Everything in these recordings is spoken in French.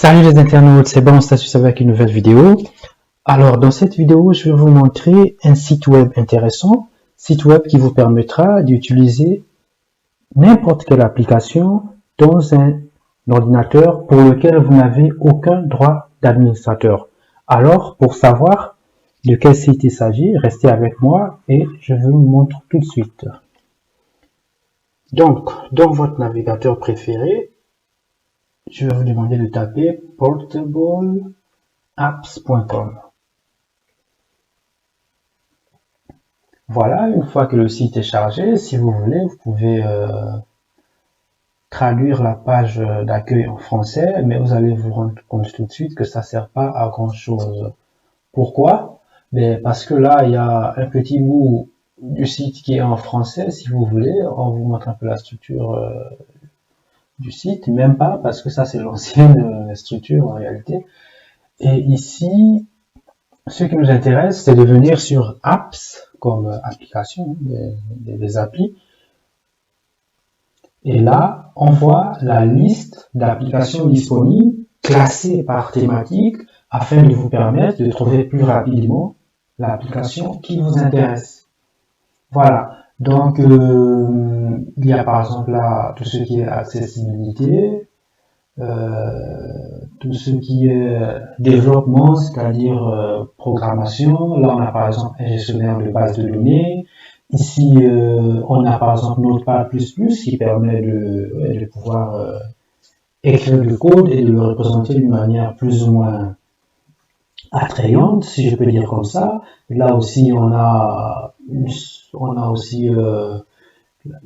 Salut les internautes, c'est Bon Status avec une nouvelle vidéo. Alors dans cette vidéo, je vais vous montrer un site web intéressant, site web qui vous permettra d'utiliser n'importe quelle application dans un ordinateur pour lequel vous n'avez aucun droit d'administrateur. Alors pour savoir de quel site il s'agit, restez avec moi et je vous montre tout de suite. Donc dans votre navigateur préféré, je vais vous demander de taper portableapps.com. Voilà, une fois que le site est chargé, si vous voulez, vous pouvez traduire la page d'accueil en français, mais vous allez vous rendre compte tout de suite que ça ne sert pas à grand chose. Pourquoi? Parce que là, il y a un petit bout du site qui est en français, si vous voulez. On vous montre un peu la structure du site, même pas, parce que ça c'est l'ancienne structure en réalité. Et ici, ce qui nous intéresse, c'est de venir sur apps, comme application, des applis. Et là, on voit la liste d'applications disponibles, classées par thématique, afin de vous permettre de trouver plus rapidement l'application qui vous intéresse. Voilà. Donc, il y a par exemple là tout ce qui est accessibilité, tout ce qui est développement, c'est-à-dire programmation. Là, on a par exemple un gestionnaire de base de données. Ici, on a par exemple Notepad++ qui permet de pouvoir écrire du code et de le représenter d'une manière plus ou moins attrayante, si je peux dire comme ça. Là aussi, on a aussi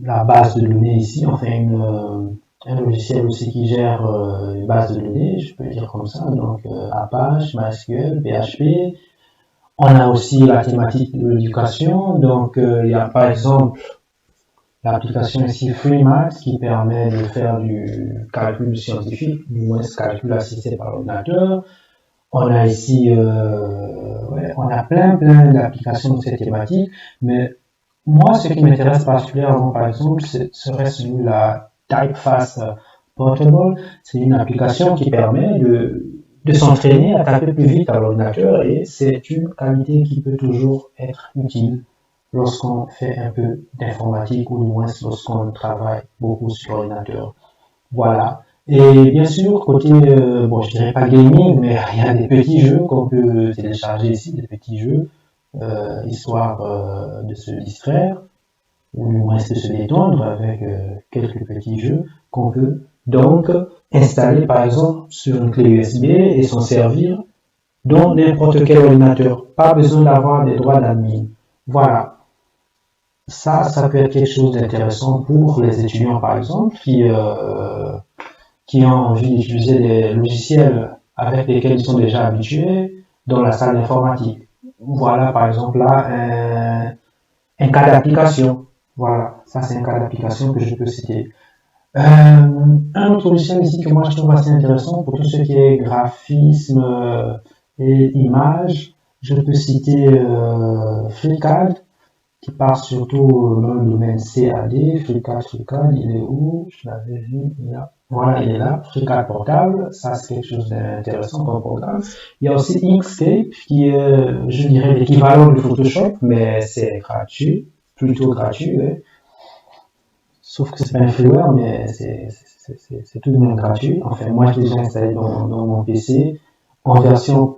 la base de données ici, enfin un logiciel aussi qui gère une base de données, je peux dire comme ça, donc Apache, MySQL, PHP. On a aussi la thématique de l'éducation, donc il y a par exemple l'application ici FreeMath qui permet de faire du calcul scientifique, du moins ce calcul assisté par l'ordinateur. On a ici, on a plein d'applications de cette thématique, mais moi, ce qui m'intéresse particulièrement, par exemple, serait celui-là, Typefast Portable. C'est une application qui permet de s'entraîner à taper plus vite à l'ordinateur et c'est une qualité qui peut toujours être utile lorsqu'on fait un peu d'informatique ou du moins lorsqu'on travaille beaucoup sur l'ordinateur. Voilà. Et bien sûr, côté, je dirais pas gaming, mais il y a des petits jeux qu'on peut télécharger ici, des petits jeux, histoire de se distraire, ou du moins de se détendre avec quelques petits jeux qu'on peut donc installer par exemple sur une clé USB et s'en servir dans n'importe quel ordinateur. Pas besoin d'avoir des droits d'admin. Voilà. Ça peut être quelque chose d'intéressant pour les étudiants par exemple qui ont envie d'utiliser des logiciels avec lesquels ils sont déjà habitués dans la salle d'informatique. Voilà, par exemple, là, un cas d'application. Voilà, ça c'est un cas d'application que je peux citer. Un autre logiciel ici que moi je trouve assez intéressant pour tout ce qui est graphisme et images, je peux citer FreeCAD, qui part surtout dans le domaine CAD. FreeCAD, il est où? Je l'avais vu là. Voilà, il est là, FreeCAD portable, ça c'est quelque chose d'intéressant comme programme. Il y a aussi Inkscape qui est, je dirais, l'équivalent de Photoshop, mais c'est gratuit, plutôt gratuit, ouais. Sauf que c'est pas un freeware, mais c'est tout de même gratuit. Enfin, moi je l'ai déjà installé dans mon PC en version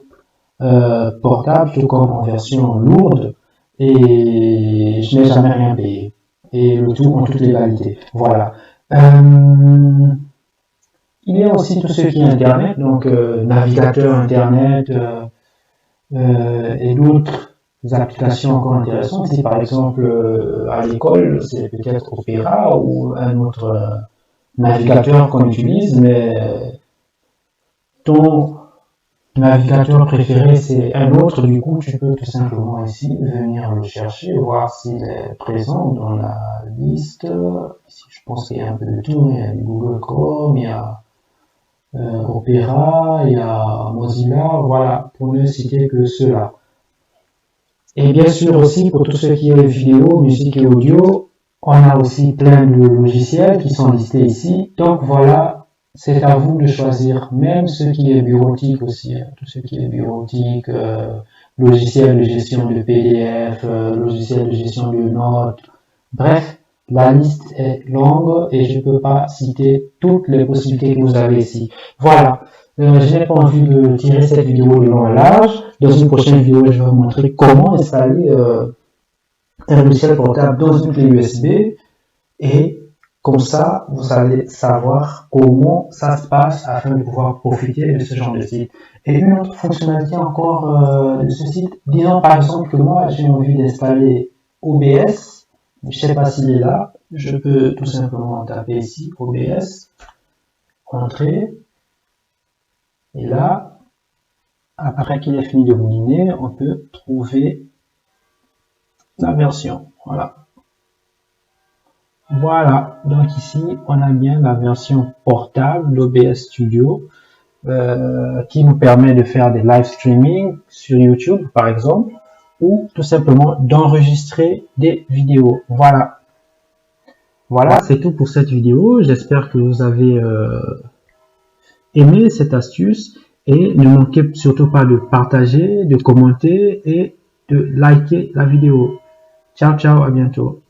portable, tout comme en version lourde, et je n'ai jamais rien payé. Et le tout en toute légalité. Voilà. Il y a aussi tout ce qui est Internet, donc navigateur Internet et d'autres applications encore intéressantes. Si par exemple à l'école, c'est peut-être Opera ou un autre navigateur qu'on utilise, mais ton navigateur préféré c'est un autre, du coup tu peux tout simplement ici venir le chercher, voir s'il est présent dans la liste. Ici je pense qu'il y a un peu de tout, il y a du Google Chrome, il y a Opera, il y a Mozilla, voilà, pour ne citer que cela. Et bien sûr aussi, pour tout ce qui est vidéo, musique et audio, on a aussi plein de logiciels qui sont listés ici. Donc voilà c'est à vous de choisir, même ce qui est bureautique aussi, hein, tout ce qui est bureautique, logiciel de gestion de PDF, logiciel de gestion de notes. Bref, la liste est longue et je ne peux pas citer toutes les possibilités que vous avez ici. Voilà. Je n'ai pas envie de tirer cette vidéo de long et large. Dans une prochaine vidéo, je vais vous montrer comment installer un logiciel portable dans une clé USB et comme ça, vous allez savoir comment ça se passe afin de pouvoir profiter de ce genre de site. Et une autre fonctionnalité encore de ce site, disons par exemple que moi j'ai envie d'installer OBS, je ne sais pas s'il est là, je peux tout simplement taper ici OBS, entrer, et là, après qu'il ait fini de bouliner, on peut trouver la version, voilà. Voilà, donc ici, on a bien la version portable d'OBS Studio qui nous permet de faire des live streaming sur YouTube, par exemple, ou tout simplement d'enregistrer des vidéos. Voilà. Voilà, c'est tout pour cette vidéo. J'espère que vous avez aimé cette astuce et ne manquez surtout pas de partager, de commenter et de liker la vidéo. Ciao, ciao, à bientôt.